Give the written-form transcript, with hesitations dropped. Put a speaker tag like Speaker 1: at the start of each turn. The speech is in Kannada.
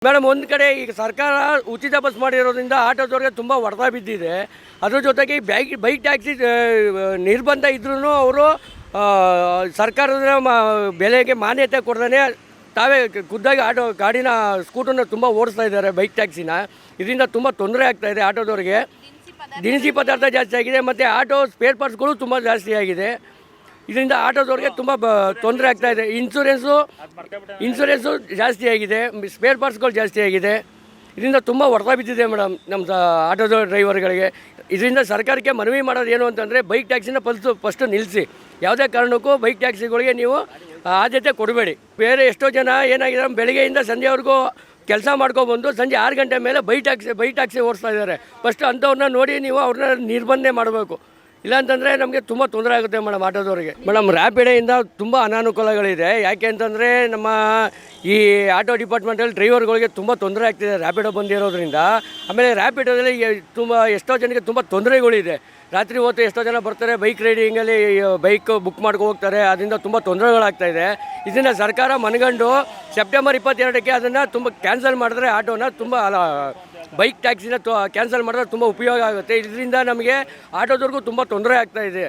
Speaker 1: ಮೇಡಮ್, ಒಂದು ಕಡೆ ಈಗ ಸರ್ಕಾರ ಉಚಿತ ಬಸ್ ಮಾಡಿರೋದ್ರಿಂದ ಆಟೋದವ್ರಿಗೆ ತುಂಬ ಹೊಡೆತ ಬಿದ್ದಿದೆ. ಅದ್ರ ಜೊತೆಗೆ ಬೈಕ್ ಟ್ಯಾಕ್ಸಿ ನಿರ್ಬಂಧ ಇದ್ರೂ ಅವರು ಸರ್ಕಾರದ ಬೆಲೆಗೆ ಮಾನ್ಯತೆ ಕೊಡ್ದೇ ತಾವೇ ಖುದ್ದಾಗಿ ಗಾಡಿನ ಸ್ಕೂಟರ್ನ ತುಂಬ ಓಡಿಸ್ತಾ ಇದ್ದಾರೆ, ಬೈಕ್ ಟ್ಯಾಕ್ಸಿನ. ಇದರಿಂದ ತುಂಬ ತೊಂದರೆ ಆಗ್ತಾಯಿದೆ ಆಟೋದವ್ರಿಗೆ. ದಿನಸಿ ಪದಾರ್ಥ ಜಾಸ್ತಿ ಆಗಿದೆ ಮತ್ತು ಆಟೋ ಸ್ಪೇರ್ ಪಾರ್ಟ್ಸ್ಗಳು ತುಂಬ ಜಾಸ್ತಿ ಆಗಿದೆ. ಇದರಿಂದ ಆಟೋದವ್ರಿಗೆ ತುಂಬ ತೊಂದರೆ ಆಗ್ತಾಯಿದೆ. ಇನ್ಸೂರೆನ್ಸು ಜಾಸ್ತಿ ಆಗಿದೆ, ಸ್ಪೇರ್ ಪಾರ್ಟ್ಸ್ಗಳು ಜಾಸ್ತಿ ಆಗಿದೆ. ಇದರಿಂದ ತುಂಬ ಹೊಡೆತ ಬಿದ್ದಿದೆ ಮೇಡಮ್ ನಮ್ಮ ಆಟೋದ ಡ್ರೈವರ್ಗಳಿಗೆ. ಇದರಿಂದ ಸರ್ಕಾರಕ್ಕೆ ಮನವಿ ಮಾಡೋದು ಏನು ಅಂತಂದರೆ, ಬೈಕ್ ಟ್ಯಾಕ್ಸಿನ ಫಸ್ಟು ನಿಲ್ಲಿಸಿ. ಯಾವುದೇ ಕಾರಣಕ್ಕೂ ಬೈಕ್ ಟ್ಯಾಕ್ಸಿಗಳಿಗೆ ನೀವು ಆದ್ಯತೆ ಕೊಡಬೇಡಿ. ಬೇರೆ ಎಷ್ಟೋ ಜನ ಏನಾಗಿದೆ, ಬೆಳಗ್ಗೆಯಿಂದ ಸಂಜೆವರೆಗೂ ಕೆಲಸ ಮಾಡ್ಕೊಬಂದು ಸಂಜೆ 6 ಗಂಟೆ ಮೇಲೆ ಬೈಕ್ ಟ್ಯಾಕ್ಸಿ ಓಡಿಸ್ತಾ ಇದ್ದಾರೆ. ಫಸ್ಟ್ ಅಂಥವ್ರನ್ನ ನೋಡಿ ನೀವು ಅವ್ರನ್ನ ನಿರ್ಬಂಧನೆ ಮಾಡಬೇಕು. ಇಲ್ಲಾಂತಂದರೆ ನಮಗೆ ತುಂಬ ತೊಂದರೆ ಆಗುತ್ತೆ ಮೇಡಮ್ ಆಟೋದವ್ರಿಗೆ. ಮೇಡಮ್, ರ್ಯಾಪಿಡೋಯಿಂದ ತುಂಬ ಅನಾನುಕೂಲಗಳಿದೆ. ಯಾಕೆ ಅಂತಂದರೆ ನಮ್ಮ ಈ ಆಟೋ ಡಿಪಾರ್ಟ್ಮೆಂಟಲ್ಲಿ ಡ್ರೈವರ್ಗಳಿಗೆ ತುಂಬ ತೊಂದರೆ ಆಗ್ತಿದೆ ರ್ಯಾಪಿಡೋ ಬಂದಿರೋದ್ರಿಂದ. ಆಮೇಲೆ ರ್ಯಾಪಿಡೋದಲ್ಲಿ ಎಷ್ಟೋ ಜನಕ್ಕೆ ತುಂಬ ತೊಂದರೆಗಳಿದೆ. ರಾತ್ರಿ ಹೊತ್ತು ಎಷ್ಟೋ ಜನ ಬರ್ತಾರೆ, ಬೈಕ್ ರೈಡಿಂಗಲ್ಲಿ ಬೈಕ್ ಬುಕ್ ಮಾಡ್ಕೊ ಹೋಗ್ತಾರೆ. ಅದರಿಂದ ತುಂಬ ತೊಂದರೆಗಳಾಗ್ತಾಯಿದೆ. ಇದನ್ನು ಸರ್ಕಾರ ಮನಗಂಡು ಸೆಪ್ಟೆಂಬರ್ 22ಕ್ಕೆ ಅದನ್ನು ತುಂಬ ಕ್ಯಾನ್ಸಲ್ ಮಾಡಿದ್ರೆ ಆಟೋನ ಬೈಕ್ ಟ್ಯಾಕ್ಸಿನ ಕ್ಯಾನ್ಸಲ್ ಮಾಡಿದ್ರೆ ತುಂಬ ಉಪಯೋಗ ಆಗುತ್ತೆ. ಇದರಿಂದ ನಮಗೆ ಆಟೋದವ್ರಿಗೂ ತುಂಬ ತೊಂದರೆ ಆಗ್ತಾಯಿದೆ.